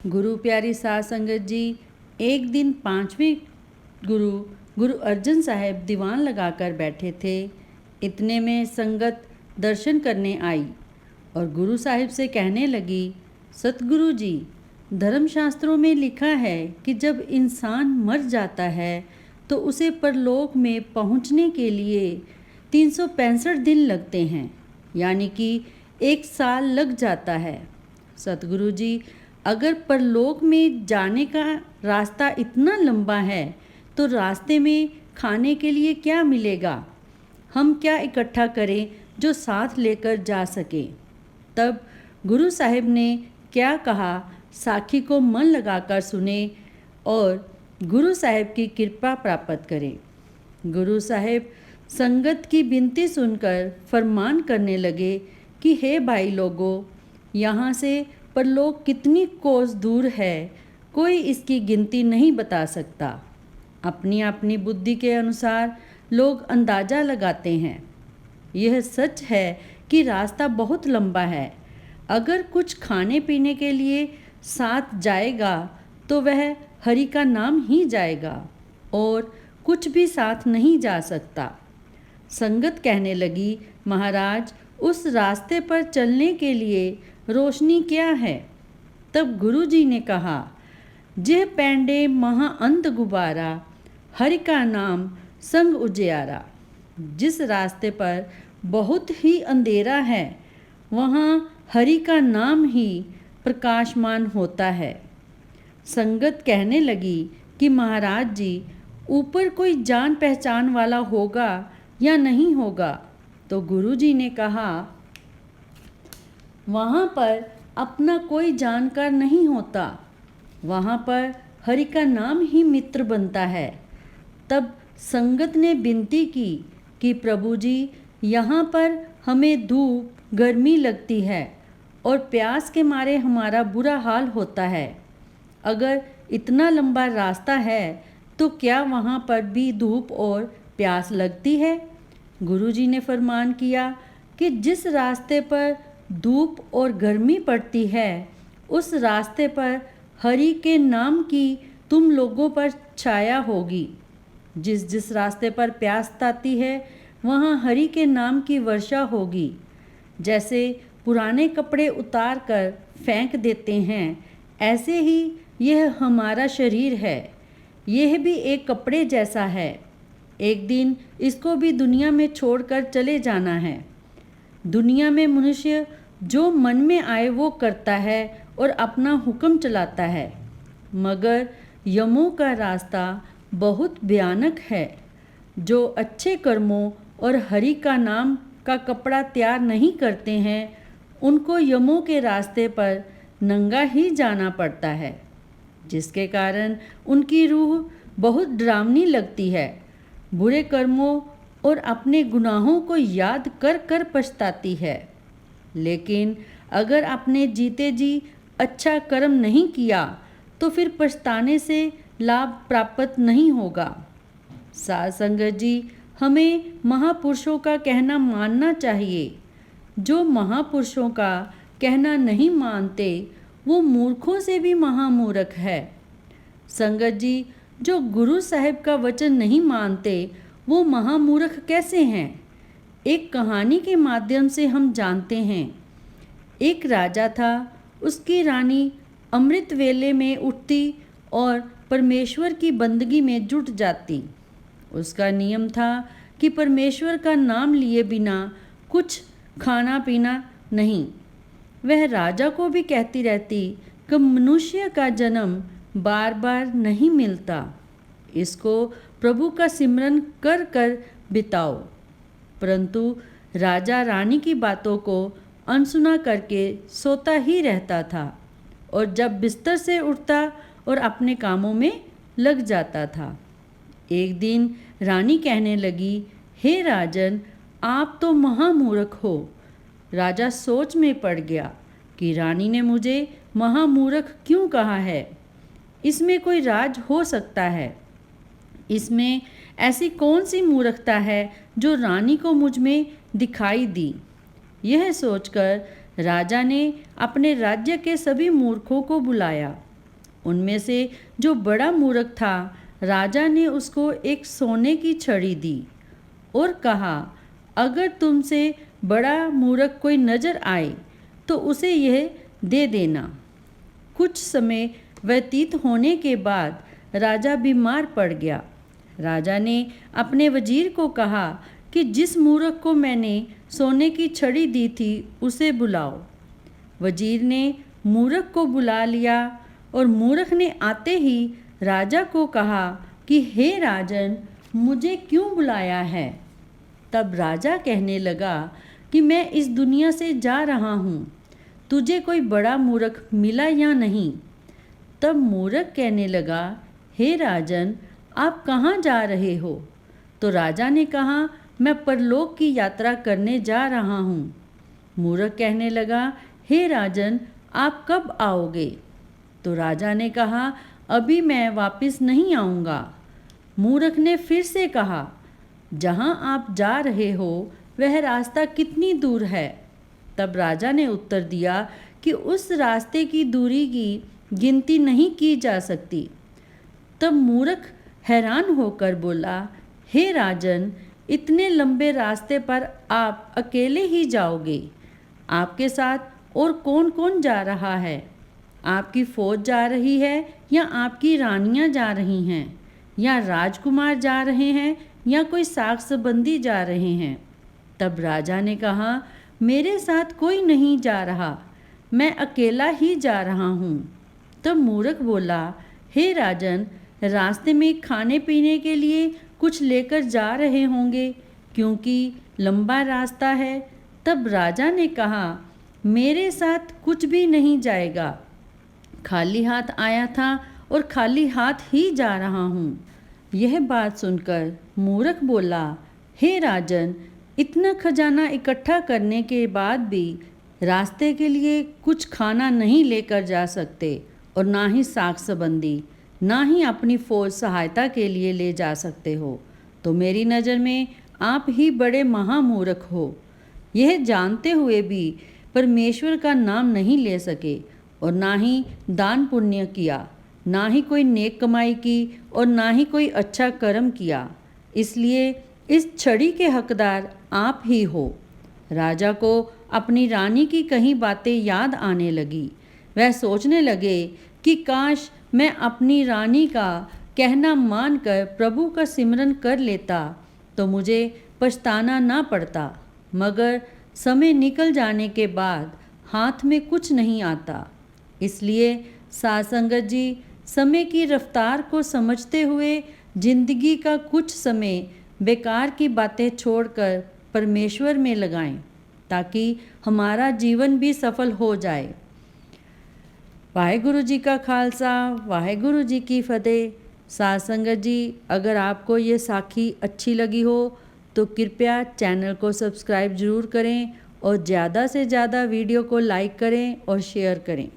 गुरु प्यारी साध संगत जी, एक दिन पांचवें गुरु गुरु अर्जन साहब दीवान लगाकर बैठे थे। इतने में संगत दर्शन करने आई और गुरु साहिब से कहने लगी, सतगुरु जी, धर्मशास्त्रों में लिखा है कि जब इंसान मर जाता है तो उसे परलोक में पहुंचने के लिए 365 दिन लगते हैं, यानी कि 1 साल लग जाता है। सतगुरु जी, अगर परलोक में जाने का रास्ता इतना लंबा है तो रास्ते में खाने के लिए क्या मिलेगा? हम क्या इकट्ठा करें जो साथ लेकर जा सके? तब गुरु साहिब ने क्या कहा, साखी को मन लगाकर सुने और गुरु साहिब की कृपा प्राप्त करें। गुरु साहिब संगत की विनती सुनकर फरमान करने लगे कि हे भाई लोगों, यहाँ से परलोक कितनी कोस दूर है, कोई इसकी गिनती नहीं बता सकता। अपनी अपनी बुद्धि के अनुसार लोग अंदाज़ा लगाते हैं। यह सच है कि रास्ता बहुत लंबा है। अगर कुछ खाने पीने के लिए साथ जाएगा तो वह हरि का नाम ही जाएगा और कुछ भी साथ नहीं जा सकता। संगत कहने लगी, महाराज, उस रास्ते पर चलने के लिए रोशनी क्या है? तब गुरु जी ने कहा, जिह पैंडे महा अंध गुबारा, हरि का नाम संग उजियारा। जिस रास्ते पर बहुत ही अंधेरा है वहाँ हरि का नाम ही प्रकाशमान होता है। संगत कहने लगी कि महाराज जी, ऊपर कोई जान पहचान वाला होगा या नहीं होगा? तो गुरु जी ने कहा, वहाँ पर अपना कोई जानकार नहीं होता, वहाँ पर हरि का नाम ही मित्र बनता है। तब संगत ने विनती की कि प्रभु जी, यहाँ पर हमें धूप गर्मी लगती है और प्यास के मारे हमारा बुरा हाल होता है। अगर इतना लंबा रास्ता है तो क्या वहाँ पर भी धूप और प्यास लगती है? गुरु जी ने फरमान किया कि जिस रास्ते पर धूप और गर्मी पड़ती है उस रास्ते पर हरि के नाम की तुम लोगों पर छाया होगी। जिस जिस रास्ते पर प्यास ताती है वहाँ हरि के नाम की वर्षा होगी। जैसे पुराने कपड़े उतार कर फेंक देते हैं, ऐसे ही यह हमारा शरीर है। यह भी एक कपड़े जैसा है। एक दिन इसको भी दुनिया में छोड़कर चले जाना है। दुनिया में मनुष्य जो मन में आए वो करता है और अपना हुक्म चलाता है, मगर यमों का रास्ता बहुत भयानक है। जो अच्छे कर्मों और हरि का नाम का कपड़ा तैयार नहीं करते हैं उनको यमों के रास्ते पर नंगा ही जाना पड़ता है, जिसके कारण उनकी रूह बहुत डरावनी लगती है। बुरे कर्मों और अपने गुनाहों को याद कर कर पछताती है। लेकिन अगर आपने जीते जी अच्छा कर्म नहीं किया तो फिर पछताने से लाभ प्राप्त नहीं होगा। साध संगत जी, हमें महापुरुषों का कहना मानना चाहिए। जो महापुरुषों का कहना नहीं मानते वो मूर्खों से भी महामूर्ख है। संगत जी, जो गुरु साहिब का वचन नहीं मानते वो महामूर्ख कैसे हैं? एक कहानी के माध्यम से हम जानते हैं। एक राजा था, उसकी रानी अमृत वेले में उठती और परमेश्वर की बंदगी में जुट जाती। उसका नियम था कि परमेश्वर का नाम लिए बिना कुछ खाना पीना नहीं। वह राजा को भी कहती रहती कि मनुष्य का जन्म बार बार नहीं मिलता, इसको प्रभु का सिमरन कर कर बिताओ। परंतु राजा रानी की बातों को अनसुना करके सोता ही रहता था और जब बिस्तर से उठता और अपने कामों में लग जाता था। एक दिन रानी कहने लगी, हे राजन, आप तो महामूर्ख हो। राजा सोच में पड़ गया कि रानी ने मुझे महामूर्ख क्यों कहा है। इसमें कोई राज हो सकता है। इसमें ऐसी कौन सी मूर्खता है जो रानी को मुझ में दिखाई दी। यह सोचकर राजा ने अपने राज्य के सभी मूर्खों को बुलाया उनमें से जो बड़ा मूर्ख था, राजा ने उसको एक सोने की छड़ी दी और कहा, अगर तुमसे बड़ा मूर्ख कोई नज़र आए तो उसे यह दे देना। कुछ समय व्यतीत होने के बाद राजा बीमार पड़ गया। राजा ने अपने वजीर को कहा कि जिस मूर्ख को मैंने सोने की छड़ी दी थी उसे बुलाओ। वजीर ने मूर्ख को बुला लिया और मूर्ख ने आते ही राजा को कहा कि हे राजन, मुझे क्यों बुलाया है? तब राजा कहने लगा कि मैं इस दुनिया से जा रहा हूँ, तुझे कोई बड़ा मूर्ख मिला या नहीं? तब मूर्ख कहने लगा, हे राजन, आप कहाँ जा रहे हो? तो राजा ने कहा, मैं परलोक की यात्रा करने जा रहा हूँ। मूर्ख कहने लगा, हे राजन, आप कब आओगे? तो राजा ने कहा, अभी मैं वापस नहीं आऊँगा। मूर्ख ने फिर से कहा, जहाँ आप जा रहे हो वह रास्ता कितनी दूर है? तब राजा ने उत्तर दिया कि उस रास्ते की दूरी की गिनती नहीं की जा सकती। तब मूर्ख हैरान होकर बोला, हे राजन, इतने लंबे रास्ते पर आप अकेले ही जाओगे? आपके साथ और कौन कौन जा रहा है? आपकी फौज जा रही है या आपकी रानियां जा रही हैं, या राजकुमार जा रहे हैं, या कोई साक संबंधी जा रहे हैं? तब राजा ने कहा, मेरे साथ कोई नहीं जा रहा, मैं अकेला ही जा रहा हूँ। तब मूर्ख बोला, हे राजन, रास्ते में खाने पीने के लिए कुछ लेकर जा रहे होंगे, क्योंकि लंबा रास्ता है। तब राजा ने कहा, मेरे साथ कुछ भी नहीं जाएगा, खाली हाथ आया था और खाली हाथ ही जा रहा हूँ। यह बात सुनकर मूर्ख बोला, हे राजन, इतना खजाना इकट्ठा करने के बाद भी रास्ते के लिए कुछ खाना नहीं लेकर जा सकते, और ना ही साक संबंधी, ना ही अपनी फौज सहायता के लिए ले जा सकते हो, तो मेरी नज़र में आप ही बड़े महामूर्ख हो। यह जानते हुए भी परमेश्वर का नाम नहीं ले सके, और ना ही दान पुण्य किया, ना ही कोई नेक कमाई की, और ना ही कोई अच्छा कर्म किया। इसलिए इस छड़ी के हकदार आप ही हो। राजा को अपनी रानी की कई बातें याद आने लगी। वह सोचने लगे कि काश मैं अपनी रानी का कहना मानकर प्रभु का सिमरन कर लेता तो मुझे पछताना ना पड़ता। मगर समय निकल जाने के बाद हाथ में कुछ नहीं आता। इसलिए साध संगत जी, समय की रफ्तार को समझते हुए जिंदगी का कुछ समय बेकार की बातें छोड़कर परमेश्वर में लगाएं, ताकि हमारा जीवन भी सफल हो जाए। वाहेगुरु जी का खालसा, वाहेगुरु जी की फतेह। साध संगत जी, अगर आपको ये साखी अच्छी लगी हो तो कृपया चैनल को सब्सक्राइब ज़रूर करें और ज़्यादा से ज़्यादा वीडियो को लाइक करें और शेयर करें।